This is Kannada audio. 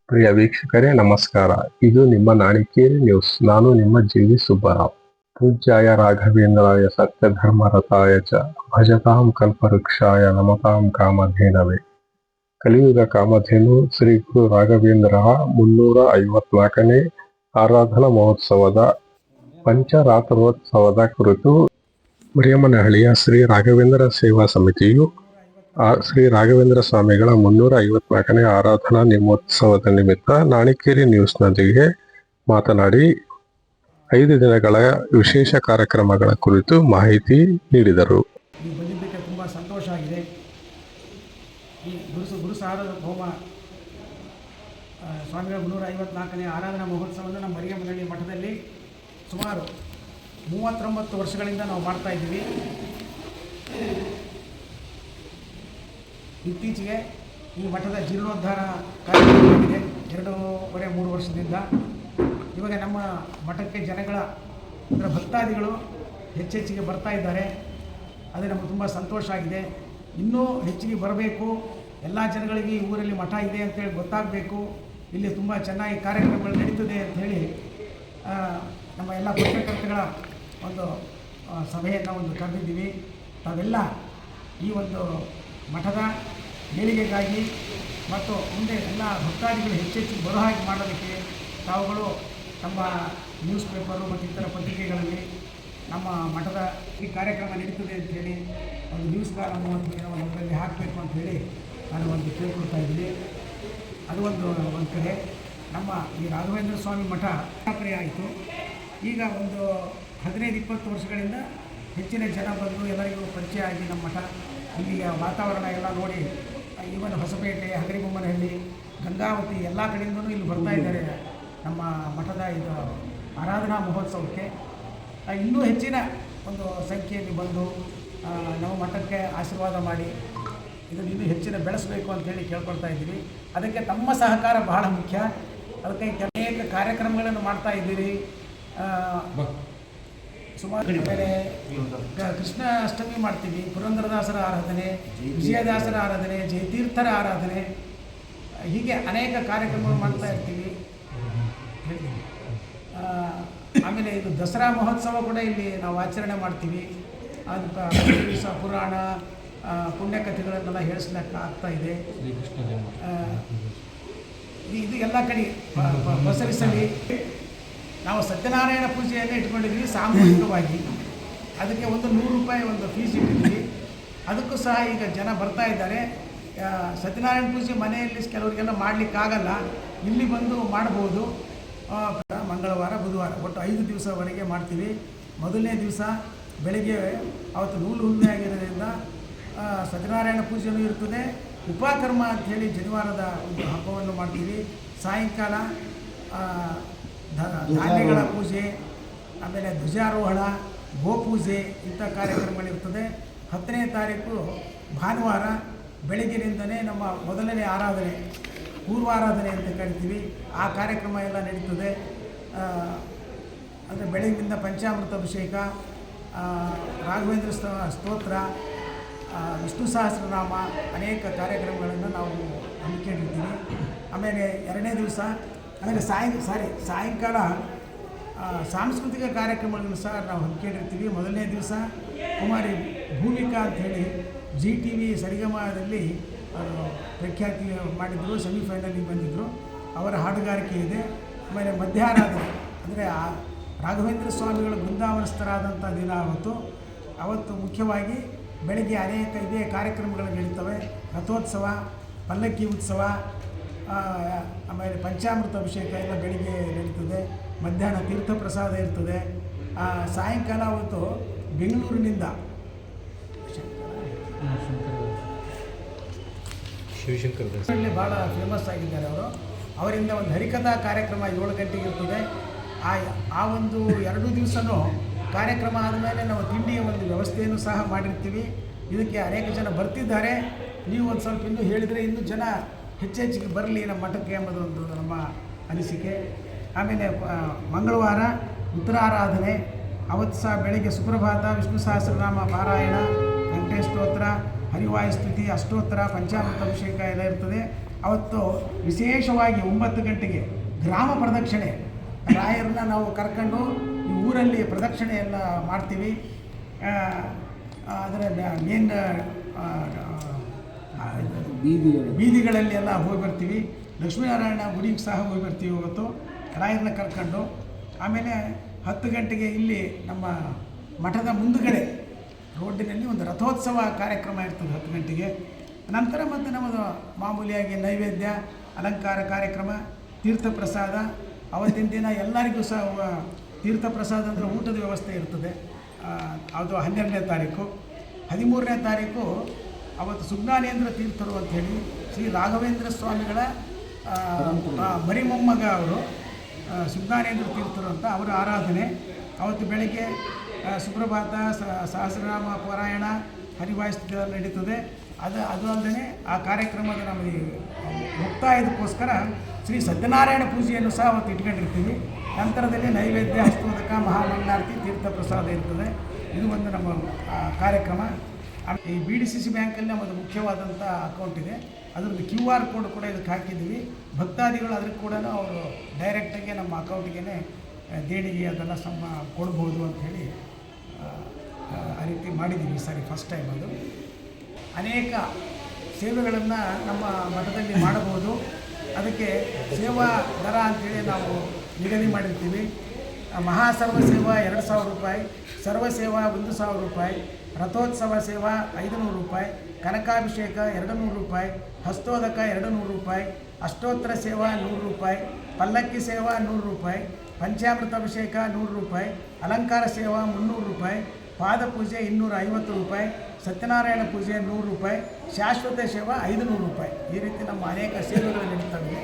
ಪ್ರಿಯ ವೀಕ್ಷಕರೇ ನಮಸ್ಕಾರ. ಇದು ನಿಮ್ಮ ನಾಣಿಕೇರಿ ನ್ಯೂಸ್. ನಾನು ನಿಮ್ಮ ಜಿ.ವಿ. ಸುಬ್ಬರಾವ್. ಪೂಜ್ಯಾಯ ರಾಘವೇಂದ್ರಾಯ ಸತ್ಯಧರ್ಮರತಾಯ ಚ ಭಜತಾಂ ಕಲ್ಪವೃಕ್ಷಾಯ ನಮತಾಂ ಕಾಮಧೇನವೇ. ಕಲಿಯುಗ ಕಾಮಧೇನು ಶ್ರೀ ಗುರು ರಾಘವೇಂದ್ರ 354ನೇ ಆರಾಧನಾ ಮಹೋತ್ಸವದ ಪಂಚರಾತ್ರೋತ್ಸವದ ಕುರಿತು ಮರಿಯಮ್ಮನಹಳ್ಳಿಯ ಶ್ರೀ ರಾಘವೇಂದ್ರ ಸೇವಾ ಸಮಿತಿಯು ಶ್ರೀ ರಾಘವೇಂದ್ರ ಸ್ವಾಮಿಗಳ 354ನೇ ಆರಾಧನಾ ನೇಮೋತ್ಸವದ ನಿಮಿತ್ತ ನಾಣಿಕೇರಿ ನ್ಯೂಸ್ನೊಂದಿಗೆ ಮಾತನಾಡಿ 5 ದಿನಗಳ ವಿಶೇಷ ಕಾರ್ಯಕ್ರಮಗಳ ಕುರಿತು ಮಾಹಿತಿ ನೀಡಿದರು. ಬಂದಿದ್ದಕ್ಕೆ ತುಂಬ ಸಂತೋಷ ಆಗಿದೆ. ಈ ಗುರು ಸಾರ್ವಭೌಮ ಸ್ವಾಮಿಗಳ 354ನೇ ಆರಾಧನಾ ಮಹೋತ್ಸವವನ್ನು ನಮ್ಮ ಮರಿಯಮ್ಮನಹಳ್ಳಿ ಮಠದಲ್ಲಿ ಸುಮಾರು 39 ವರ್ಷಗಳಿಂದ ನಾವು ಮಾಡ್ತಾ ಇದ್ದೀವಿ. ಇತ್ತೀಚೆಗೆ ಈ ಮಠದ ಜೀರ್ಣೋದ್ಧಾರ ಕಾರ್ಯಕ್ರಮವಾಗಿದೆ 2.5-3 ವರ್ಷದಿಂದ. ಇವಾಗ ನಮ್ಮ ಮಠಕ್ಕೆ ಜನಗಳ ಭಕ್ತಾದಿಗಳು ಹೆಚ್ಚೆಚ್ಚಿಗೆ ಬರ್ತಾ ಇದ್ದಾರೆ. ಅದು ನಮಗೆ ತುಂಬ ಸಂತೋಷ ಆಗಿದೆ. ಇನ್ನೂ ಹೆಚ್ಚಿಗೆ ಬರಬೇಕು, ಎಲ್ಲ ಜನಗಳಿಗೆ ಈ ಊರಲ್ಲಿ ಮಠ ಇದೆ ಅಂತೇಳಿ ಗೊತ್ತಾಗಬೇಕು, ಇಲ್ಲಿ ತುಂಬ ಚೆನ್ನಾಗಿ ಕಾರ್ಯಕ್ರಮಗಳು ನಡೀತದೆ ಅಂಥೇಳಿ ನಮ್ಮ ಎಲ್ಲ ಪತ್ರಕರ್ತಗಳ ಒಂದು ಸಭೆಯನ್ನು ಕರೆದಿದ್ದೀವಿ. ತಾವೆಲ್ಲ ಈ ಒಂದು ಮಠದ ಏಳಿಗೆಗಾಗಿ ಮತ್ತು ಮುಂದೆ ಎಲ್ಲ ಭಕ್ತಾದಿಗಳು ಹೆಚ್ಚೆಚ್ಚು ಬರೋ ಹಾಗೆ ಮಾಡೋದಕ್ಕೆ ತಾವುಗಳು ನಮ್ಮ ನ್ಯೂಸ್ ಪೇಪರು ಮತ್ತು ಇತರ ಪತ್ರಿಕೆಗಳಲ್ಲಿ ನಮ್ಮ ಮಠದ ಈ ಕಾರ್ಯಕ್ರಮ ನಡೀತದೆ ಅಂಥೇಳಿ ಒಂದು ನ್ಯೂಸ್ಗಾರ 30 ದಿನ ಅದರಲ್ಲಿ ಹಾಕಬೇಕು ಅಂಥೇಳಿ ನಾನು ಒಂದು ಕೇಳ್ಕೊಳ್ತಾ ಇದ್ದೀನಿ. ಅದು ಒಂದು ಕಡೆ ನಮ್ಮ ಈ ರಾಘವೇಂದ್ರ ಸ್ವಾಮಿ ಮಠ ಸ್ಥಾಪನೆ ಆಯಿತು. ಈಗ ಒಂದು 15-20 ವರ್ಷಗಳಿಂದ ಹೆಚ್ಚಿನ ಜನ ಬಂದು ಎಲ್ಲರಿಗೂ ಪರಿಚಯ ಆಗಿ ನಮ್ಮ ಮಠ ಇಲ್ಲಿಯ ವಾತಾವರಣ ಎಲ್ಲ ನೋಡಿ ಇವನ್ ಹೊಸಪೇಟೆ, ಹಗರಿಬೊಮ್ಮನಹಳ್ಳಿ, ಗಂಗಾವತಿ ಎಲ್ಲ ಕಡೆಯಿಂದಲೂ ಇಲ್ಲಿ ಬರ್ತಾ ಇದ್ದಾರೆ ನಮ್ಮ ಮಠದ ಇದು ಆರಾಧನಾ ಮಹೋತ್ಸವಕ್ಕೆ. ಇನ್ನೂ ಹೆಚ್ಚಿನ ಒಂದು ಸಂಖ್ಯೆಯಲ್ಲಿ ಬಂದು ನಮ್ಮ ಮಠಕ್ಕೆ ಆಶೀರ್ವಾದ ಮಾಡಿ ಇದನ್ನು ಇನ್ನೂ ಹೆಚ್ಚಿನ ಬೆಳೆಸಬೇಕು ಅಂತೇಳಿ ಕೇಳ್ಕೊಳ್ತಾ ಇದ್ದೀವಿ. ಅದಕ್ಕೆ ತಮ್ಮ ಸಹಕಾರ ಬಹಳ ಮುಖ್ಯ. ಅದಕ್ಕೆ ಅನೇಕ ಕಾರ್ಯಕ್ರಮಗಳನ್ನು ಮಾಡ್ತಾ ಇದ್ದೀರಿ. ಸುಮಾರು ಮೇಲೆ ಕೃಷ್ಣ ಅಷ್ಟಮಿ ಮಾಡ್ತೀವಿ, ಪುರಂದರದಾಸರ ಆರಾಧನೆ, ವಿಜಯದಾಸರ ಆರಾಧನೆ, ಜಯತೀರ್ಥರ ಆರಾಧನೆ, ಹೀಗೆ ಅನೇಕ ಕಾರ್ಯಕ್ರಮಗಳು ಮಾಡ್ತಾ ಇರ್ತೀವಿ. ಆಮೇಲೆ ಇದು ದಸರಾ ಮಹೋತ್ಸವ ಕೂಡ ಇಲ್ಲಿ ನಾವು ಆಚರಣೆ ಮಾಡ್ತೀವಿ. ಅದು ದಿವಸ ಪುರಾಣ ಪುಣ್ಯಕಥೆಗಳನ್ನೆಲ್ಲ ಹೇಳಿಸ್ಲಿಕ್ಕೆ ಆಗ್ತಾ ಇದೆ. ಇದು ಎಲ್ಲ ಕಡೆ ಪಸರಿಸಲಿ. ನಾವು ಸತ್ಯನಾರಾಯಣ ಪೂಜೆಯನ್ನು ಇಟ್ಕೊಂಡಿದ್ದೀವಿ ಸಾಮೂಹಿಕವಾಗಿ. ಅದಕ್ಕೆ ಒಂದು 100 ರೂಪಾಯಿ ಒಂದು ಫೀಸ್ ಇಟ್ಟಿದ್ದೀವಿ. ಅದಕ್ಕೂ ಸಹ ಈಗ ಜನ ಬರ್ತಾ ಇದ್ದಾರೆ. ಸತ್ಯನಾರಾಯಣ ಪೂಜೆ ಮನೆಯಲ್ಲಿ ಕೆಲವರಿಗೆಲ್ಲ ಮಾಡಲಿಕ್ಕಾಗಲ್ಲ, ಇಲ್ಲಿ ಬಂದು ಮಾಡ್ಬೋದು. ಮಂಗಳವಾರ, ಬುಧವಾರ ಒಟ್ಟು 5 ದಿವಸವರೆಗೆ ಮಾಡ್ತೀವಿ. ಮೊದಲನೇ ದಿವಸ ಬೆಳಗ್ಗೆ ಅವತ್ತು ನೂಲು ಹುಣ್ಣಿಮೆ ಆಗಿರೋದ್ರಿಂದ ಸತ್ಯನಾರಾಯಣ ಪೂಜೆಯೂ ಇರ್ತದೆ. ಉಪಕರ್ಮ ಅಂಥೇಳಿ ಜನಿವಾರದ ಒಂದು ಹಬ್ಬವನ್ನು ಮಾಡ್ತೀವಿ. ಸಾಯಂಕಾಲ ಧಾನ್ಯಗಳ ಪೂಜೆ, ಆಮೇಲೆ ಧ್ವಜಾರೋಹಣ, ಗೋಪೂಜೆ ಇಂಥ ಕಾರ್ಯಕ್ರಮಗಳಿರ್ತದೆ. 10ನೇ ತಾರೀಕು ಭಾನುವಾರ ಬೆಳಗ್ಗಿನಿಂದಲೇ ನಮ್ಮ ಮೊದಲನೇ ಆರಾಧನೆ, ಪೂರ್ವಾರಾಧನೆ ಅಂತ ಕರಿತೀವಿ. ಆ ಕಾರ್ಯಕ್ರಮ ಎಲ್ಲ ನಡೀತದೆ. ಅಂದರೆ ಬೆಳಗ್ಗಿನಿಂದ ಪಂಚಾಮೃತ ಅಭಿಷೇಕ, ರಾಘವೇಂದ್ರ ಸ್ತೋತ್ರ, ವಿಷ್ಣು ಸಹಸ್ರನಾಮ, ಅನೇಕ ಕಾರ್ಯಕ್ರಮಗಳನ್ನು ನಾವು ಹಮ್ಮಿಕೊಂಡಿರ್ತೀವಿ. ಆಮೇಲೆ 2ನೇ ದಿವಸ ಆಮೇಲೆ ಸಾಯಂಕಾಲ ಸಾಂಸ್ಕೃತಿಕ ಕಾರ್ಯಕ್ರಮಗಳನ್ನು ಸಹ ನಾವು ಹಮ್ಮಿಕೊಂಡಿರ್ತೀವಿ. ಮೊದಲನೇ ದಿವಸ ಕುಮಾರಿ ಭೂಮಿಕಾ ಅಂಥೇಳಿ GTV ಸರಿಗಮದಲ್ಲಿ ಪ್ರಖ್ಯಾತಿ ಮಾಡಿದ್ರು, ಸೆಮಿಫೈನಲಿಗೆ ಬಂದಿದ್ದರು. ಅವರ ಹಾಡುಗಾರಿಕೆ ಇದೆ. ಆಮೇಲೆ ಮಧ್ಯಾರಾಧನೆ ಅಂದರೆ ರಾಘವೇಂದ್ರ ಸ್ವಾಮಿಗಳು ಬೃಂದಾವನಸ್ಥರಾದಂಥ ದಿನ ಅವತ್ತು ಮುಖ್ಯವಾಗಿ ಬೆಳಗ್ಗೆ ಅನೇಕ ಇದೇ ಕಾರ್ಯಕ್ರಮಗಳು ನಡೀತವೆ. ರಥೋತ್ಸವ, ಪಲ್ಲಕ್ಕಿ ಉತ್ಸವ, ಆಮೇಲೆ ಪಂಚಾಮೃತ ಅಭಿಷೇಕ ಎಲ್ಲ ಬೆಳಿಗ್ಗೆ ನಡೀತದೆ. ಮಧ್ಯಾಹ್ನ ತೀರ್ಥ ಪ್ರಸಾದ ಇರ್ತದೆ. ಸಾಯಂಕಾಲ ಅವತ್ತು ಬೆಂಗಳೂರಿನಿಂದ ಶಿವಶಂಕರಲ್ಲಿ ಭಾಳ ಫೇಮಸ್ ಆಗಿದ್ದಾರೆ ಅವರಿಂದ ಒಂದು ಹರಿಕಥಾ ಕಾರ್ಯಕ್ರಮ 7 ಗಂಟೆಗೆ ಇರ್ತದೆ. ಆ ಒಂದು 2 ದಿವಸನೂ ಕಾರ್ಯಕ್ರಮ ಆದಮೇಲೆ ನಾವು ತಿಂಡಿಯ ಒಂದು ವ್ಯವಸ್ಥೆಯನ್ನು ಸಹ ಮಾಡಿರ್ತೀವಿ. ಇದಕ್ಕೆ ಅನೇಕ ಜನ ಬರ್ತಿದ್ದಾರೆ. ನೀವು ಒಂದು ಸ್ವಲ್ಪ ಇನ್ನೂ ಹೇಳಿದರೆ ಇನ್ನೂ ಜನ ಹೆಚ್ಚೆಚ್ಚಿಗೆ ಬರಲಿ ನಮ್ಮ ಮಠಕ್ಕೆ ಎಂಬುದೊಂದು ನಮ್ಮ ಅನಿಸಿಕೆ. ಆಮೇಲೆ ಮಂಗಳವಾರ ಉತ್ತರಾರಾಧನೆ, ಅವತ್ತು ಸಹ ಬೆಳಗ್ಗೆ ಸುಪ್ರಭಾತ, ವಿಷ್ಣು ಸಹಸ್ರನಾಮ ಪಾರಾಯಣ, ವೆಂಕಟೇಶ ಸ್ತೋತ್ರ, ಹರಿವಾಯು ಸ್ತುತಿ, ಅಷ್ಟೋತ್ತರ, ಪಂಚಾಮೃತ ಅಭಿಷೇಕ ಎಲ್ಲ ಇರ್ತದೆ. ಅವತ್ತು ವಿಶೇಷವಾಗಿ 9 ಗಂಟೆಗೆ ಗ್ರಾಮ ಪ್ರದಕ್ಷಿಣೆ ರಾಯರನ್ನ ನಾವು ಕರ್ಕೊಂಡು ಈ ಊರಲ್ಲಿ ಪ್ರದಕ್ಷಿಣೆ ಎಲ್ಲ ಮಾಡ್ತೀವಿ. ಅದರ ಮೇನ್ ಬೀದಿಗಳಲ್ಲಿ ಎಲ್ಲ ಹೋಗಿ ಬರ್ತೀವಿ. ಲಕ್ಷ್ಮೀನಾರಾಯಣ ಗುಡಿಗೆ ಸಹ ಹೋಗಿ ಬರ್ತೀವಿ ಇವತ್ತು ರಾಯರನ್ನ ಕರ್ಕೊಂಡು. ಆಮೇಲೆ 10 ಗಂಟೆಗೆ ಇಲ್ಲಿ ನಮ್ಮ ಮಠದ ಮುಂದುಗಡೆ ರೋಡಿನಲ್ಲಿ ಒಂದು ರಥೋತ್ಸವ ಕಾರ್ಯಕ್ರಮ ಇರ್ತದೆ 10 ಗಂಟೆಗೆ. ನಂತರ ಮತ್ತು ನಮ್ಮದು ಮಾಮೂಲಿಯಾಗಿ ನೈವೇದ್ಯ, ಅಲಂಕಾರ ಕಾರ್ಯಕ್ರಮ, ತೀರ್ಥ ಪ್ರಸಾದ. ಅವತ್ತಿನ ದಿನ ಎಲ್ಲರಿಗೂ ಸಹ ತೀರ್ಥ ಪ್ರಸಾದ ಅಂದರೆ ಊಟದ ವ್ಯವಸ್ಥೆ ಇರ್ತದೆ. ಅದು 12ನೇ ತಾರೀಕು. 13ನೇ ತಾರೀಕು ಅವತ್ತು ಸುಜ್ಞಾನೇಂದ್ರ ತೀರ್ಥರು ಅಂಥೇಳಿ ಶ್ರೀ ರಾಘವೇಂದ್ರ ಸ್ವಾಮಿಗಳ ಮರಿಮೊಮ್ಮಗ ಅವರು ಸುಜ್ಞಾನೇಂದ್ರ ತೀರ್ಥರು ಅಂತ ಅವರ ಆರಾಧನೆ. ಅವತ್ತು ಬೆಳಗ್ಗೆ ಸುಪ್ರಭಾತ, ಸಹಸ್ರನಾಮ ಪಾರಾಯಣ, ಹರಿವಾಯುಸ್ತುತಿ ನಡೀತದೆ. ಅದು ಅಲ್ಲದೆ ಆ ಕಾರ್ಯಕ್ರಮದ ನಮಗೆ ಮುಕ್ತಾಯದಕ್ಕೋಸ್ಕರ ಶ್ರೀ ಸತ್ಯನಾರಾಯಣ ಪೂಜೆಯನ್ನು ಸಹ ಅವತ್ತು ಇಟ್ಕೊಂಡಿರ್ತೀವಿ. ನಂತರದಲ್ಲಿ ನೈವೇದ್ಯ, ಹಸ್ತೋದಕ, ಮಹಾಮಂಗಳಾರತಿ, ತೀರ್ಥ ಪ್ರಸಾದ ಇರ್ತದೆ. ಇದು ಒಂದು ನಮ್ಮ ಕಾರ್ಯಕ್ರಮ. ಈ BDCC ಬ್ಯಾಂಕಲ್ಲಿ ನಮ್ಮದು ಮುಖ್ಯವಾದಂಥ ಅಕೌಂಟ್ ಇದೆ. ಅದರದ್ದು QR ಕೋಡ್ ಕೂಡ ಇದಕ್ಕೆ ಹಾಕಿದ್ದೀವಿ. ಭಕ್ತಾದಿಗಳು ಅದಕ್ಕೆ ಕೂಡ ಅವರು ಡೈರೆಕ್ಟಾಗಿ ನಮ್ಮ ಅಕೌಂಟಿಗೆ ದೇಣಿಗೆ ಅದೆಲ್ಲ ಕೊಡ್ಬೋದು ಅಂಥೇಳಿ ಆ ರೀತಿ ಮಾಡಿದ್ದೀವಿ. ಸರಿ, ಫಸ್ಟ್ ಟೈಮ್ ಅದು. ಅನೇಕ ಸೇವೆಗಳನ್ನು ನಮ್ಮ ಮಠದಲ್ಲಿ ಮಾಡಬಹುದು. ಅದಕ್ಕೆ ಸೇವಾ ದರ ಅಂಥೇಳಿ ನಾವು ನಿಗದಿ ಮಾಡಿರ್ತೀವಿ. ಮಹಾಸರ್ವ ಸೇವಾ 2,000 ರೂಪಾಯಿ, ಸರ್ವಸೇವಾ 1,000 ರೂಪಾಯಿ, ರಥೋತ್ಸವ ಸೇವಾ 500 ರೂಪಾಯಿ, ಕನಕಾಭಿಷೇಕ 200 ರೂಪಾಯಿ, ಹಸ್ತೋದಕ 200 ರೂಪಾಯಿ, ಅಷ್ಟೋತ್ತರ ಸೇವಾ 100 ರೂಪಾಯಿ, ಪಲ್ಲಕ್ಕಿ ಸೇವಾ 100 ರೂಪಾಯಿ, ಪಂಚಾಮೃತ ಅಭಿಷೇಕ 100 ರೂಪಾಯಿ, ಅಲಂಕಾರ ಸೇವಾ 300 ರೂಪಾಯಿ, ಪಾದಪೂಜೆ 250 ರೂಪಾಯಿ, ಸತ್ಯನಾರಾಯಣ ಪೂಜೆ 100 ರೂಪಾಯಿ, ಶಾಶ್ವತ ಸೇವಾ 500 ರೂಪಾಯಿ. ಈ ರೀತಿ ನಮ್ಮ ಅನೇಕ ಸೇವೆಗಳು ನಡೀತವೆ.